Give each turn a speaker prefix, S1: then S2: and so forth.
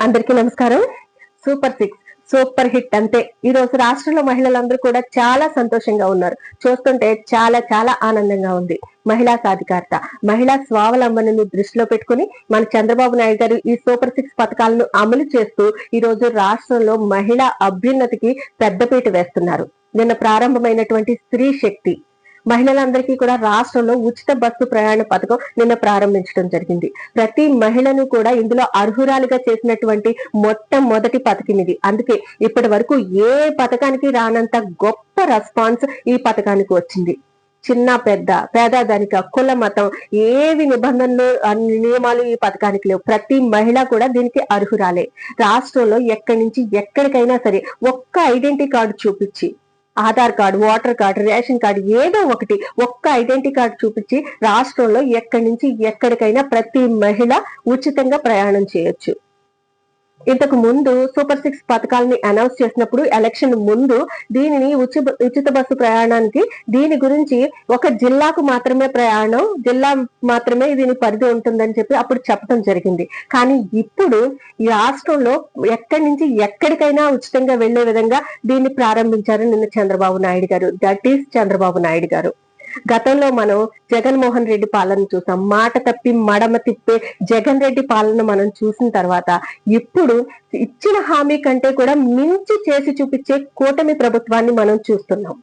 S1: అందరికీ నమస్కారం. Super 6 super hit అంతే. ఈ రోజు రాష్ట్రంలో మహిళలందరూ కూడా చాలా సంతోషంగా ఉన్నారు. చూస్తుంటే చాలా చాలా ఆనందంగా ఉంది. మహిళా సాధికారత, మహిళా స్వావలంబనను దృష్టిలో పెట్టుకుని మన చంద్రబాబు నాయుడు గారు ఈ సూపర్ 6 పథకాలను అమలు చేస్తూ ఈ రోజు రాష్ట్రంలో మహిళా అభ్యున్నతికి పెద్దపీట వేస్తున్నారు. నిన్న ప్రారంభమైనటువంటి స్త్రీ శక్తి మహిళలందరికీ కూడా రాష్ట్రంలో ఉచిత బస్సు ప్రయాణ పథకం నిన్న ప్రారంభించడం జరిగింది. ప్రతి మహిళను కూడా ఇందులో అర్హురాలుగా చేసినటువంటి మొట్టమొదటి పథకం ఇది. అందుకే ఇప్పటి వరకు ఏ పథకానికి రానంత గొప్ప రెస్పాన్స్ ఈ పథకానికి వచ్చింది. చిన్న పెద్ద పేద ధనిక కుల మతం ఏవి నిబంధనలు నియమాలు ఈ పథకానికి లేవు. ప్రతి మహిళ కూడా దీనికి అర్హురాలే. రాష్ట్రంలో ఎక్కడి నుంచి ఎక్కడికైనా సరే ఒక్క ఐడెంటిటీ కార్డు చూపించి, Aadhaar card, voter card, ration card ఏదో ఒకటి ఒక్క ఐడెంటిటీ కార్డు చూపించి రాష్ట్రంలో ఎక్కడి నుంచి ఎక్కడికైనా ప్రతి మహిళ ఉచితంగా ప్రయాణం చేయొచ్చు. ఇంతకు ముందు సూపర్ 6 పథకాలని అనౌన్స్ చేసినప్పుడు ఎలక్షన్ ముందు దీనిని ఉచిత బస్సు ప్రయాణానికి దీని గురించి ఒక జిల్లాకు మాత్రమే ప్రయాణం, జిల్లా మాత్రమే దీని పరిధి ఉంటుందని చెప్పి అప్పుడు చెప్పడం జరిగింది. కానీ ఇప్పుడు ఈ రాష్ట్రంలో ఎక్కడి నుంచి ఎక్కడికైనా ఉచితంగా వెళ్లే విధంగా దీన్ని ప్రారంభించారు నిన్న చంద్రబాబు నాయుడు గారు. దట్ ఈస్ చంద్రబాబు నాయుడు గారు. గతంలో మనం జగన్మోహన్ రెడ్డి పాలన చూసాం. మాట తప్పి మడమ తిప్పే జగన్ రెడ్డి పాలన మనం చూసిన తర్వాత ఇప్పుడు ఇచ్చిన హామీ కంటే కూడా మించి చేసి చూపించే కూటమి ప్రభుత్వాన్ని మనం చూస్తున్నాం.